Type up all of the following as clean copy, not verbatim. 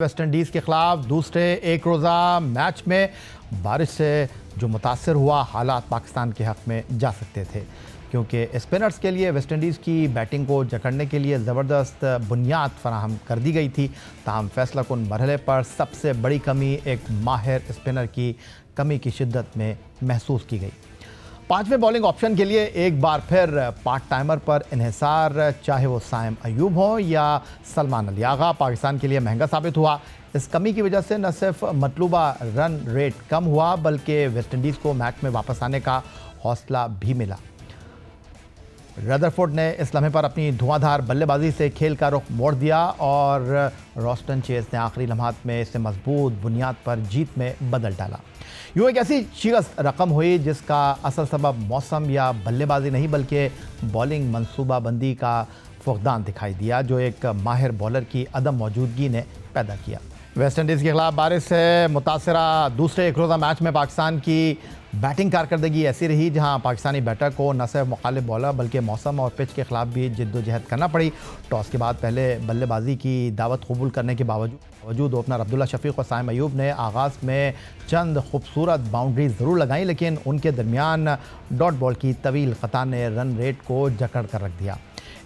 West Indies के खिलाफ दूसरे एक रोज़ा मैच में बारिश से जो मुतासर हुआ, हालात पाकिस्तान के हक़ में जा सकते थे, क्योंकि स्पिनर्स के लिए वेस्ट इंडीज़ की बैटिंग को जकड़ने के लिए ज़बरदस्त बुनियाद फराहम कर दी गई थी। ताहम फैसला कुन मरहले पर सबसे बड़ी कमी एक माहिर स्पिनर की कमी की शिद्दत में महसूस की गई। पांचवें बॉलिंग ऑप्शन के लिए एक बार फिर पार्ट टाइमर पर इन्हिसार, चाहे वो साइम अयूब हो या सलमान अली आगा, पाकिस्तान के लिए महंगा साबित हुआ। इस कमी की वजह से न सिर्फ मतलूबा रन रेट कम हुआ, बल्कि वेस्ट इंडीज़ को मैच में वापस आने का हौसला भी मिला। रदरफोर्ड ने इस लम्हे पर अपनी धुआंधार बल्लेबाजी से खेल का रुख मोड़ दिया और रॉस्टन चेज़ ने आखिरी लम्हात में इसे मजबूत बुनियाद पर जीत में बदल डाला। यूँ एक ऐसी शिकस्त रकम हुई जिसका असल सबब मौसम या बल्लेबाजी नहीं, बल्कि बॉलिंग मनसूबाबंदी का फुकदान दिखाई दिया, जो एक माहिर बॉलर की अदम मौजूदगी ने पैदा किया। वेस्ट इंडीज़ के खिलाफ बारिश से मुतासरा दूसरे एक रोज़ा मैच में पाकिस्तान की बैटिंग कारकर्दगी ऐसी रही जहां पाकिस्तानी बैटर को न सिर्फ मुखालिफ बॉलर बल्कि मौसम और पिच के खिलाफ भी जिद्दोजहद करना पड़ी। टॉस के बाद पहले बल्लेबाजी की दावत कबूल करने के बावजूद ओपनर अब्दुल्ला शफीक और साइम अयूब ने आगाज़ में चंद खूबसूरत बाउंड्री ज़रूर लगाई, लेकिन उनके दरमियान डॉट बॉल की तवील कतार ने रन रेट को जकड़ कर रख दिया।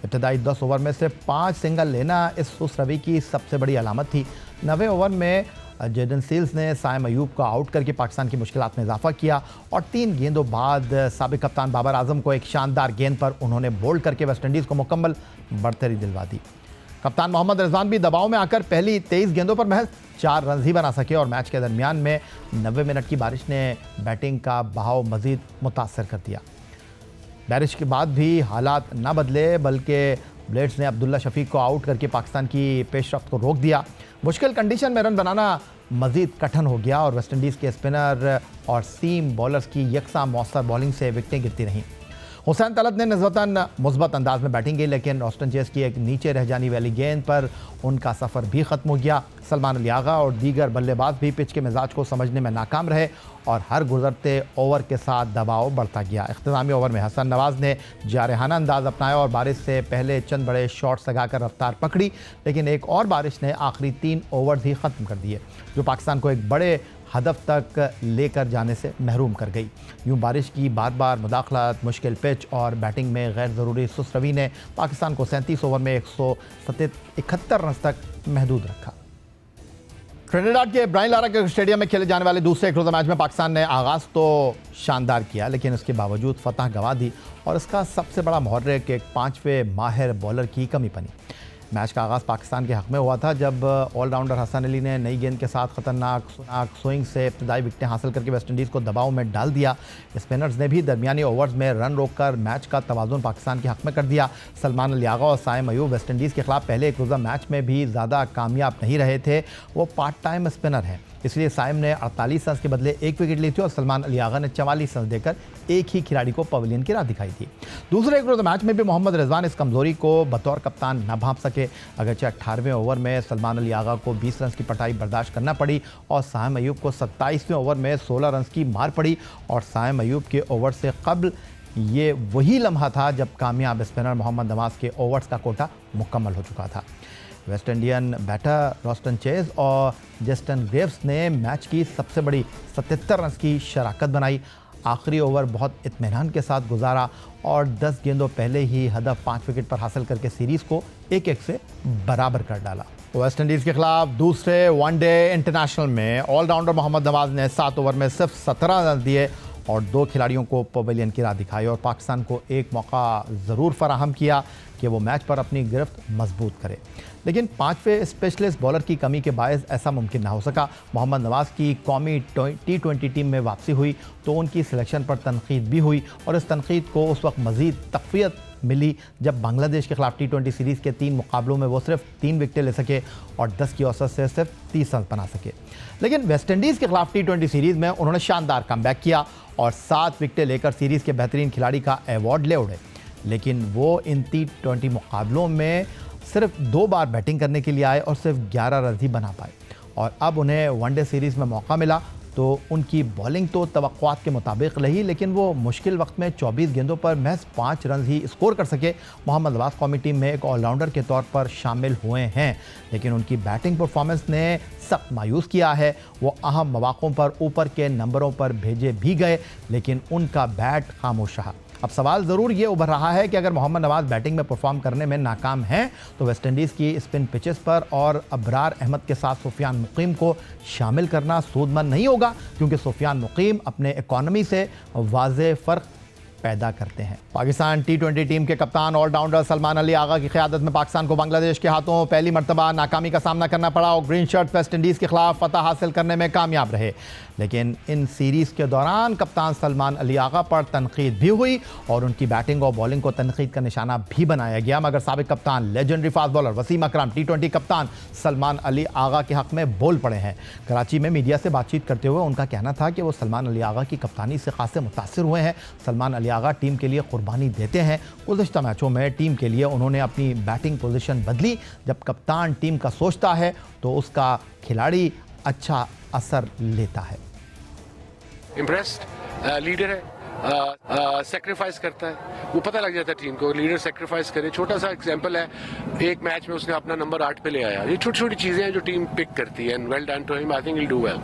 इब्तदाई 10 ओवर में सिर्फ 5 सिंगल लेना इस खुसरवी की सबसे बड़ी अलामत थी। 90 ओवर में जेडन सील्स ने साइम अयूब को आउट करके पाकिस्तान की मुश्किलात में इजाफा किया और 3 गेंदों बाद साबिक कप्तान बाबर आजम को एक शानदार गेंद पर उन्होंने बोल्ड करके वेस्ट इंडीज़ को मुकम्मल बढ़तरी दिलवा दी। कप्तान मोहम्मद रिजवान भी दबाव में आकर पहली 23 गेंदों पर महज 4 रन ही बना सके और मैच के दरमियान में 90 मिनट की बारिश ने बैटिंग का बहाव मज़ीद मुतासर कर दिया। बारिश के बाद भी हालात न बदले, बल्कि ब्लेड्स ने अब्दुल्ला शफीक को आउट करके पाकिस्तान की पेशरफ्त को रोक दिया। मुश्किल कंडीशन में रन बनाना मज़ीद कठिन हो गया और वेस्ट इंडीज़ के स्पिनर और सीम बॉलर्स की यकसा मौसर बॉलिंग से विकेटें गिरती रहीं। हुसैन तलत ने निस्बतन मुस्बत अंदाज में बैटिंग की, लेकिन रॉस्टन चेज़ की एक नीचे रह जाने वाली गेंद पर उनका सफ़र भी ख़त्म हो गया। सलमान अली आगा और दीगर बल्लेबाज भी पिच के मिजाज को समझने में नाकाम रहे और हर गुजरते ओवर के साथ दबाव बढ़ता गया। इख्तितामी ओवर में हसन नवाज़ ने जारहाना अंदाज अपनाया और बारिश से पहले चंद बड़े शॉट्स लगाकर रफ्तार पकड़ी, लेकिन एक और बारिश ने आखिरी 3 ओवर ही ख़त्म कर दिए, जो पाकिस्तान को एक बड़े हदफ तक लेकर जाने से महरूम कर गई। यूँ बारिश की बार बार मुदाखलत, मुश्किल पिच और बैटिंग में गैर ज़रूरी सुस्त रवि ने पाकिस्तान को 37 ओवर में 171 रन तक महदूद रखा। ट्रिनिडाद के ब्रायन लारा के स्टेडियम में खेले जाने वाले दूसरे एक रोज़ा मैच में पाकिस्तान ने आगाज़ तो शानदार किया, लेकिन इसके बावजूद फतह गंवा दी और इसका सबसे बड़ा मुहर्रिक एक 5वें माहिर बॉलर की कमी बनी। मैच का आगाज़ पाकिस्तान के हक़ में हुआ था जब ऑलराउंडर हसन अली ने नई गेंद के साथ ख़तरनाक स्विंग से इब्तदाई विकेटें हासिल करके वेस्ट इंडीज़ को दबाव में डाल दिया। स्पिनर्स ने भी दरमियानी ओवर्स में रन रोककर मैच का तवाज़ुन पाकिस्तान के हक़ में कर दिया। सलमान अली आगा और साइम अयूब वेस्ट इंडीज़ के खिलाफ पहले एक रोज़ा मैच में भी ज़्यादा कामयाब नहीं रहे थे। वो पार्ट टाइम स्पिनर हैं, इसलिए साइम ने 48 रन के बदले 1 विकेट ली थी और सलमान अली आगा ने 44 रन देकर एक ही खिलाड़ी को पवेलियन की राह दिखाई थी। दूसरे एक रोज़ा मैच में भी मोहम्मद रिजवान इस कमज़ोरी को बतौर कप्तान न भांप सके। अगरचे 18वें ओवर में सलमान अली आगा को 20 रन की पटाई बर्दाश्त करना पड़ी और साइम अयूब को 27वें ओवर में 16 रन की मार पड़ी और साइम अयूब के ओवर से कबल ये वही लम्हा था जब कामयाब स्पिनर मोहम्मद नवाज़ के ओवर्स का कोटा मुकम्मल हो चुका था। West Indian batter Roston Chase और जस्टिन ग्रेव्स ने मैच की सबसे बड़ी 77 रन की शराकत बनाई। आखिरी ओवर बहुत इत्मीनान के साथ गुजारा और 10 गेंदों पहले ही हदफ 5 विकेट पर हासिल करके सीरीज़ को 1-1 से बराबर कर डाला। वेस्ट इंडीज़ के खिलाफ दूसरे वनडे इंटरनेशनल में ऑलराउंडर मोहम्मद नवाज़ ने 7 ओवर में सिर्फ 17 रन दिए और 2 खिलाड़ियों को पवेलियन की राह दिखाई और पाकिस्तान को एक मौका ज़रूर फराहम किया कि वो मैच पर अपनी गिरफ्त मजबूत करे, लेकिन 5वें स्पेशलिस्ट बॉलर की कमी के बायस ऐसा मुमकिन ना हो सका। मोहम्मद नवाज़ की कौमी T20 टीम में वापसी हुई तो उनकी सिलेक्शन पर तनकीद भी हुई और इस तनकीद को उस वक्त मज़ीद तक़वियत मिली जब बांग्लादेश के खिलाफ T20 सीरीज़ के 3 मुकाबलों में वो सिर्फ 3 विकेटें ले सके और 10 की औसत से सिर्फ 30 रन बना सके। लेकिन वेस्ट इंडीज़ के खिलाफ T20 सीरीज़ में उन्होंने शानदार कमबैक किया और 7 विकेटें लेकर सीरीज़ के बेहतरीन खिलाड़ी का अवार्ड ले उड़े, लेकिन वो इन T20 मुकाबलों में सिर्फ 2 बार बैटिंग करने के लिए आए और सिर्फ 11 रन ही बना पाए और अब उन्हें वनडे सीरीज़ में मौका मिला तो उनकी बॉलिंग तो तवक्कुआत के मुताबिक रही, लेकिन वो मुश्किल वक्त में 24 गेंदों पर महज 5 रन ही स्कोर कर सके। मोहम्मद नवाज कौमी टीम में एक ऑलराउंडर के तौर पर शामिल हुए हैं, लेकिन उनकी बैटिंग परफॉर्मेंस ने सख्त मायूस किया है। वो अहम मौक़ों पर ऊपर के नंबरों पर भेजे भी गए, लेकिन उनका बैट खामोश रहा। अब सवाल ज़रूर ये उभर रहा है कि अगर मोहम्मद नवाज बैटिंग में परफॉर्म करने में नाकाम हैं तो वेस्टइंडीज़ की स्पिन पिचेस पर और अबरार अहमद के साथ सुफियान मुकीम को शामिल करना सूदमंद नहीं होगा, क्योंकि सुफियान मुकीम अपने इकॉनमी से वाज़ेह फ़र्क पैदा करते हैं। पाकिस्तान T20 टीम के कप्तान ऑलराउंडर सलमान अली आगा की क़यादत में पाकिस्तान को बांग्लादेश के हाथों पहली मरतबा नाकामी का सामना करना पड़ा और ग्रीन शर्ट वेस्ट इंडीज़ के खिलाफ फतह हासिल करने में कामयाब रहे। लेकिन इन सीरीज़ के दौरान कप्तान सलमान अली आगा पर तनकीद भी हुई और उनकी बैटिंग और बॉलिंग को तनकीद का निशाना भी बनाया गया, मगर साबिक कप्तान लेजेंडरी फास्ट बॉलर वसीम अकरम T20 कप्तान सलमान अली आगा के हक़ में बोल पड़े हैं। कराची में मीडिया से बातचीत करते हुए उनका कहना था कि वो सलमान अली आगा की कप्तानी से खासे मुतासिर हुए हैं। सलमान अली आगा टीम के लिए कुर्बानी देते हैं। गुज़िश्ता मैचों में टीम के लिए उन्होंने अपनी बैटिंग पोजीशन बदली। जब कप्तान टीम का सोचता है तो उसका खिलाड़ी अच्छा असर लेता है। इम्प्रेस्ड लीडर है, सेक्रीफाइस करता है, वो पता लग जाता है टीम को। लीडर सेक्रीफाइस करे। छोटा सा एग्जांपल है, एक मैच में उसने अपना नंबर 8 पे ले आया। ये छोटी छोटी चीज़ें हैं जो टीम पिक करती है। And well done to him, I think he will do well.